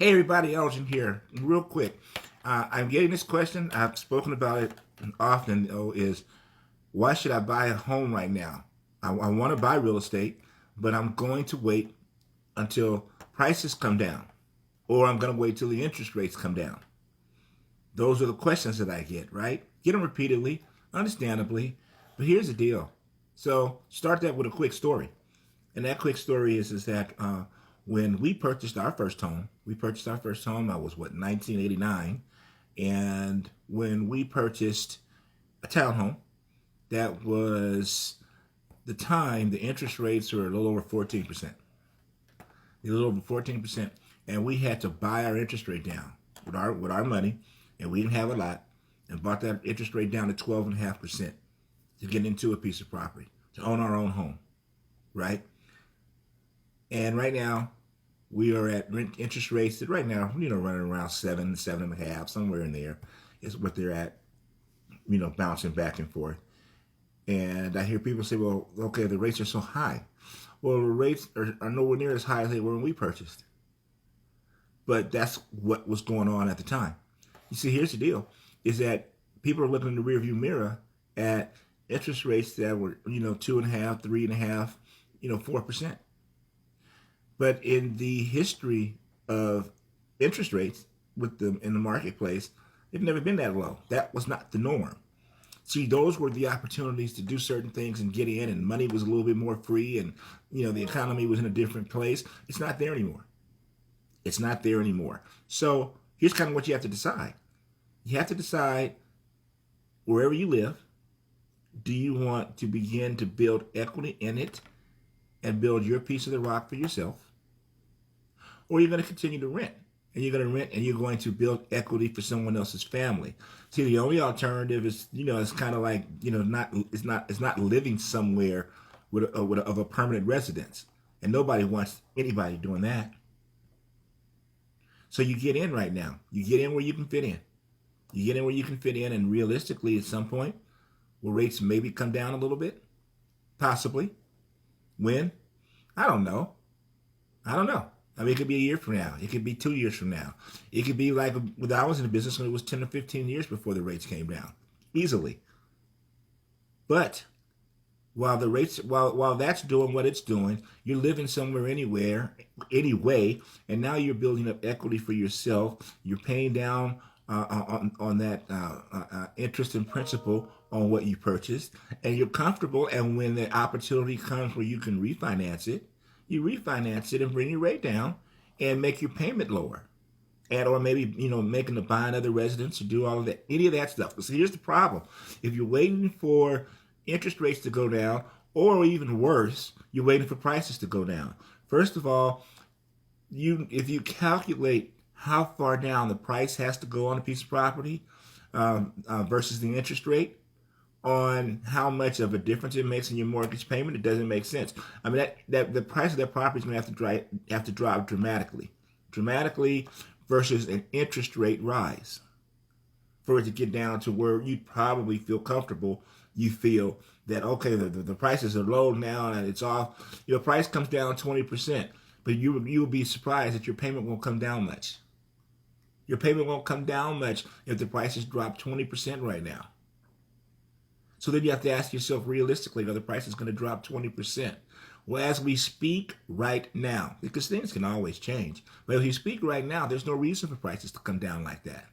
Hey everybody, Elgin here. Real quick, I'm getting this question. I've spoken about it often. Is why should I buy a home right now? I want to buy real estate, but I'm going to wait until prices come down, or I'm going to wait till the interest rates come down. Those are the questions that I get. Right? Get them repeatedly, understandably. But here's the deal. So start that with a quick story. And that quick story is that when we purchased our first home, I was 1989, and when we purchased a townhome, that was the time the interest rates were a little over 14%, a little over 14%, and we had to buy our interest rate down with our money, and we didn't have a lot, and bought that interest rate down to 12.5% to get into a piece of property to own our own home, right? And right now, we are at rent interest rates that right now, running around 7.5, somewhere in there is what they're at, bouncing back and forth. And I hear people say, well, okay, the rates are so high. Well, the rates are nowhere near as high as they were when we purchased. But that's what was going on at the time. You see, here's the deal, is that people are looking in the rearview mirror at interest rates that were, 2.5, 3.5, 4%. But in the history of interest rates with them in the marketplace, they've never been that low. That was not the norm. See, those were the opportunities to do certain things and get in, and money was a little bit more free, and the economy was in a different place. It's not there anymore. It's not there anymore. So here's kind of what you have to decide. You have to decide wherever you live, do you want to begin to build equity in it and build your piece of the rock for yourself? Or you're going to continue to rent. And you're going to rent and you're going to build equity for someone else's family. See, the only alternative is, it's kind of like, it's not living somewhere of a permanent residence. And nobody wants anybody doing that. So you get in right now. You get in where you can fit in. You get in where you can fit in, and realistically, at some point, will rates maybe come down a little bit? Possibly. When? I don't know. I don't know. I mean, it could be a year from now. It could be 2 years from now. It could be like when I was in the business when it was 10 or 15 years before the rates came down. Easily. But while the rates, while that's doing what it's doing, you're living somewhere anyway, and now you're building up equity for yourself. You're paying down on that interest and principal on what you purchased, and you're comfortable. And when the opportunity comes where you can refinance it, you refinance it and bring your rate down and make your payment lower. And or maybe, making to buy another residence or do all of that, any of that stuff. But see, here's the problem. If you're waiting for interest rates to go down, or even worse, you're waiting for prices to go down. First of all, if you calculate how far down the price has to go on a piece of property versus the interest rate, on how much of a difference it makes in your mortgage payment, it doesn't make sense. I mean, that the price of that property is going to have to drop dramatically versus an interest rate rise for it to get down to where you probably feel comfortable. You feel that, okay, the prices are low now and it's off. Your price comes down 20%, but you will be surprised that your payment won't come down much. Your payment won't come down much if the prices drop 20% right now. So then you have to ask yourself realistically, are the prices going to drop 20%? Well, as we speak right now, because things can always change, but if you speak right now, there's no reason for prices to come down like that.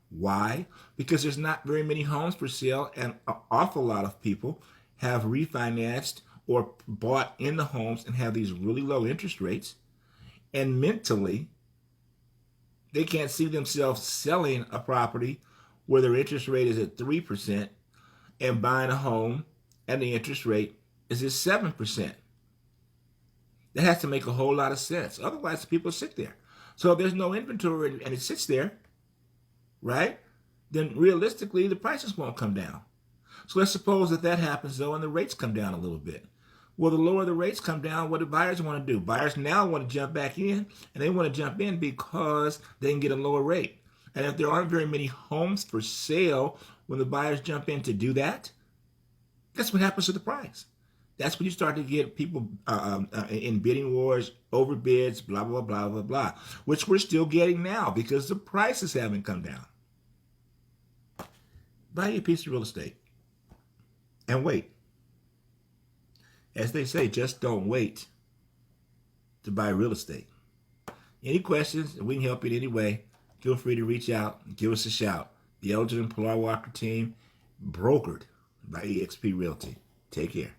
Why? Because there's not very many homes for sale, and an awful lot of people have refinanced or bought in the homes and have these really low interest rates, and mentally, they can't see themselves selling a property where their interest rate is at 3%, and buying a home and the interest rate is at 7%. That has to make a whole lot of sense. Otherwise, people sit there. So if there's no inventory and it sits there, right, then realistically, the prices won't come down. So let's suppose that happens, though, and the rates come down a little bit. Well, the lower the rates come down, what do buyers want to do? Buyers now want to jump back in, and they want to jump in because they can get a lower rate. And if there aren't very many homes for sale when the buyers jump in to do that, guess what happens to the price? That's when you start to get people in bidding wars, overbids, blah, blah, blah, blah, blah, which we're still getting now because the prices haven't come down. Buy you a piece of real estate and wait. As they say, just don't wait to buy real estate. Any questions? If we can help you in any way, feel free to reach out and give us a shout. The Elgin and Pilar Walker team, brokered by eXp Realty. Take care.